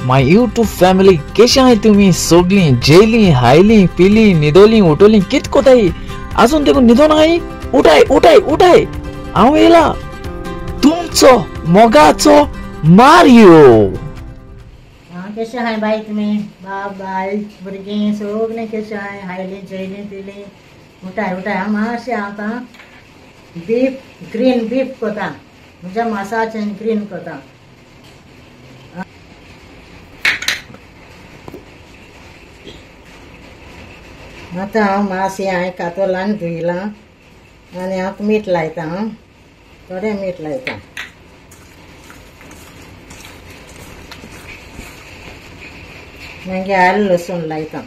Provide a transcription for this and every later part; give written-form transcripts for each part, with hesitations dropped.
My YouTube family कशी आहे तुम्ही सगळी जेली हायली पिली निदोली उठोली कित कोताई अजून देखो निदो नाही उठाय उठाय उठाय हांव येला तुमचो मोगाचो मारियो कशें आहाय बाय तुम्ही बाप बाय भुरगीं सगळीं कशें आहाय हायली जेली पिली उठाय उठाय हांव मातशें आतां बीफ ग्रीन बीफ करता म्हज्या मासाचें ग्रीन करता आतां हांव मातशें हांवें कातोलान धुयलां आनी हांव मीठ लायता थोडें मीठ लायता मागीर आलं लसूण लायता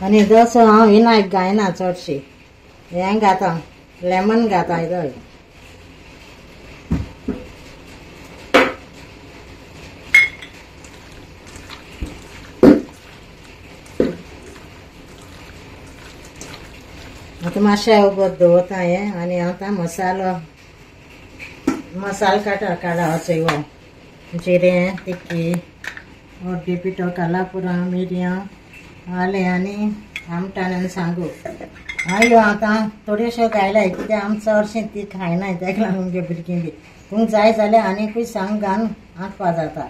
आनी जसो हांव विनायक गायना चडशी हें घाता लेमन घाता हितून आतां मातशें उगत दवरता हें आनी आतां मसालो काडा हचो जिरें तिखी हळदी पिठो कालापुरां मिरयां आलें आनी आमटाण आनी सांगू ह्यो आतां थोड्योश्यो घायलाय कित्याक आमी चडशें ती खायनाय ताका लागून आमगे भुरगीं बी तुमकां जाय जाल्यार आनीकूय सांग घालून आंकपा जाता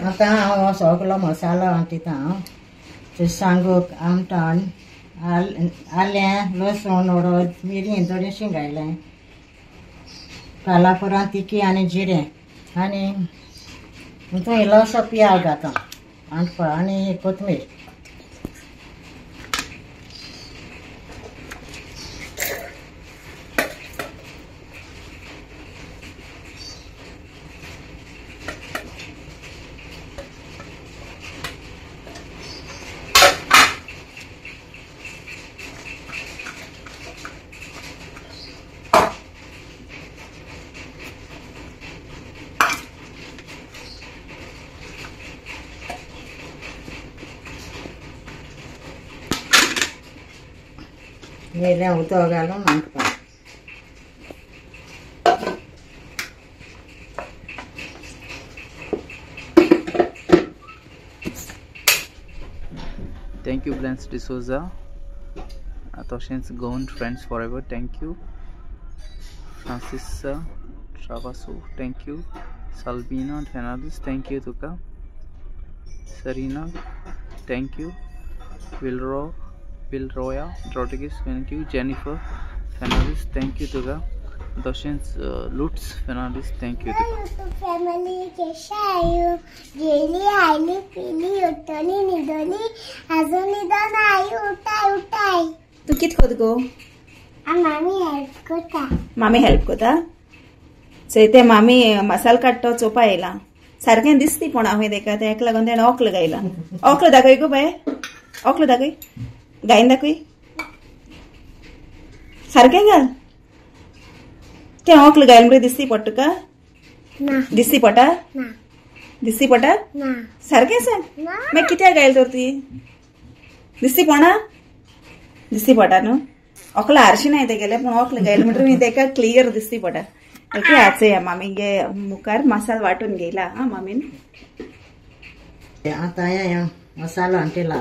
आतां हांव सगळो मसालो वांटिता सांगूक आमटाण आलें लसूण हळद मिरयां थोडीशीं घायलें कालापुरां तिखी आनी जिरें आनी हितून इल्लोसो पियाज घाता आनी कोथमीर इल्लें उदक घालून आमटपा Thank you, Blance D'Souza. Thanks, Gowan Friends Forever. Thank you, Francisa Travaso. Thank you, Salvina Fernandez. Thank you, Tuka. Serena. Thank you, Wilroya Rodriguez. Thank you, Jennifer Fernandez. Thank you, Tuka. Dashins Lutz Fernandez. Thank you, Tuka. Family कशा आहे गेली आली पिली उठली निदोली अजून निदन आई उठाय उठाय तू कित कोत गो मामी हेल्प करता मामी हेल्प कोता सो ते मामी मसाल काडटो चोपा येयला सारकें दिसती पण हांवें तेका तेका लागून तेणें ओकल गायला ओकल दाखय गो बाय ओकल दाखय गायन दाखय सारकें घाल तें ओकल गायल म्हणून दिसती पडटा तुका ना दिसती पडटा ना दिसती पडटा ना सारकें सांग ना मागीर कित्याक गायल तर ती दिसती पडना दिसती पडटा न्हू ओकला हारशी नाय तेगेले पूण ओकल गायल म्हणून तेका क्लियर दिसती पडटा ओके आचे मामीगे मुखार मसालो वांटून घेयला मामीन आतां हें मसालो हांटिला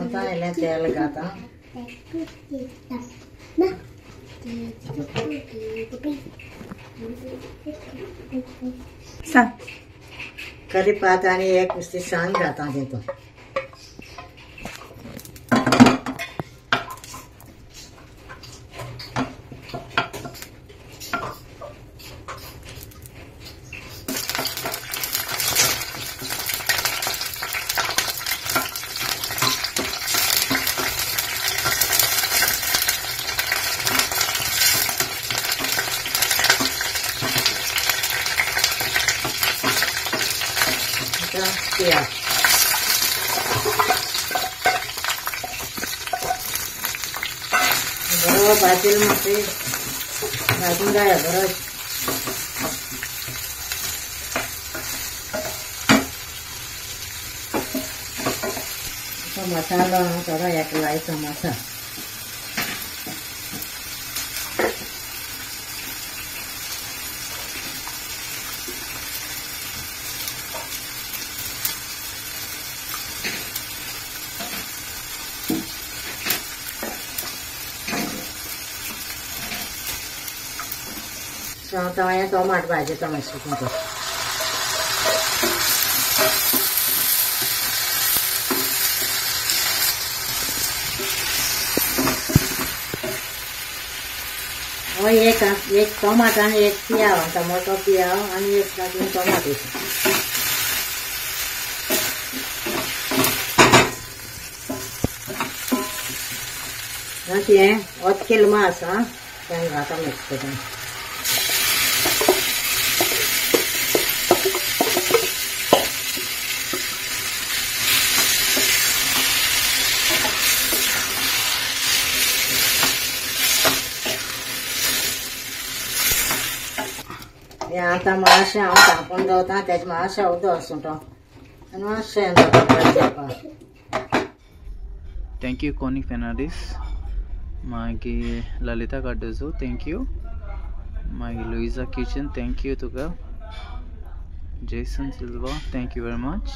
आतां इल्लें तेल घाता सांग करीपात आनी एक नुस्तें सांग घाता तितून Yeah. भाजेल मासे भाजून घ्या बरं. मसाला थोडा एक लायचा मसाला. आता या टोमाट भाजीचा मसाला तुमचा. एक टोमाट आणि एक पियाव टोमॅटो पियाव आणि एक टाकून टोमाटो. हे ऑतकेल मास हा त्याने घाता मिक्स करून. आता मासे हांव धांपून दवरता तेजे मातशें उदक वचूं तो आनी मातशें जावपा. Thank you Connie Fernandes. मागीर ललिता कार्डोजो थँक यू. मागीर लुइजा किचन थँक यू तुका. Jason Silva thank you very much.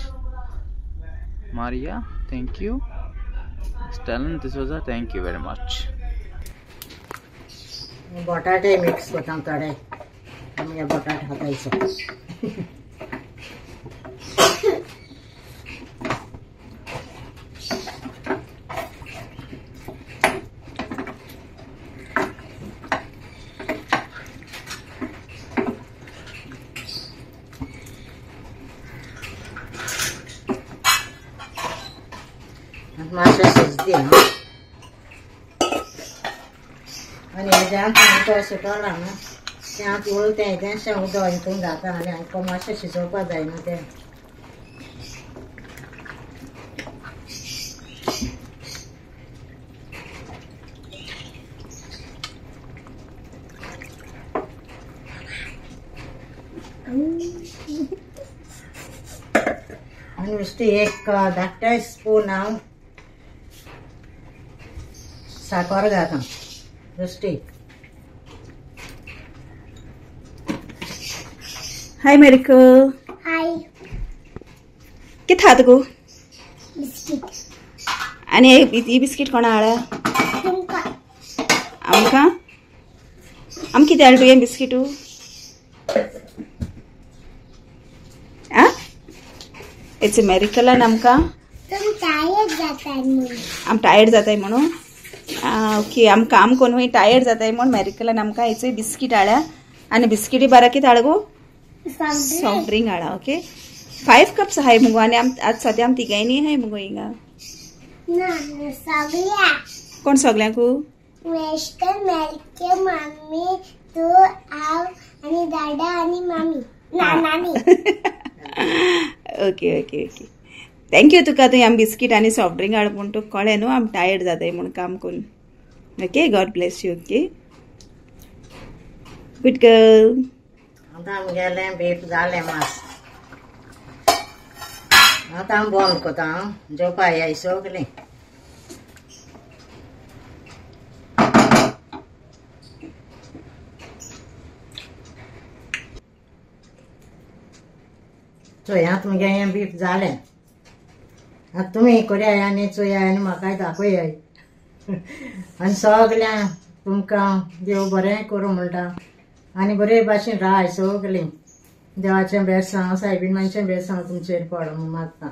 Maria thank you. Stallon D'Souza thank you very much. बटाटे मिक्स करता थोडे. आमगे बटाट हातायचो. मासे शिजते आणि हेज्या सुटला ना त्यात उलटें तें उदक हितून घाता आनी हांकां मातशें शिजोवपा जाय न्हू तें. आनी नुस्तें एक धाकटें स्पून हांव साकर घालता नुस्तें. हाय मेरिको. हाय. कितें खाता गो? बिस्कीट. आनी ही बिस्कीट कोणा हाडा? तुमकां. आमकां? आम कितें हाडा तुवें बिस्कीटू? आ? इट्स मेरिकलान आमकां? तुम टायर्ड जाताय म्हणून. आम टायर्ड जाताय म्हणून? ओके आमकां काम कोण टायर्ड जाताय म्हणून मेरिकलान आमकां हेचे बिस्कीट हाडा. आनी बिस्किटी बारा कितें हाडा गो? सॉफ्ट ड्रिंक हाडा. ओके 5 कप्स हाय मुगो. आनी आज सद्या आम तिगायनी हाय मुगो हिंगा. ना सगळ्या. कोण सगळ्यांकू? मिस्टर मेरिके मम्मी तू हांव आनी दादा आनी मामी नानी. ओके ओके ओके थँक्यू तुका. तुवें आम बिस्कीट आनी सॉफ्ट ड्रिंक हाड पूण तुका कळ्ळें न्हू आम टायर्ड जाताय म्हूण काम करून. Okay God bless you. Okay good girl. आतां आमगेलें बीफ जालें मास. आतां बंद कोता हांव जेवपा येय सगलीं. चोय आतां मुगे हें बीफ जालें. आतां तुमी कोरया आनी चोया आनी म्हाकाय दाखोयाय. आनी सगल्यांक तुमकां देव बरें करूं म्हणटा आनी बरे भाशेन राय सगलीं. देवाचें बेसांव सायबीण मानचें बेसांव तुमचेर पडो म्हूण मागता.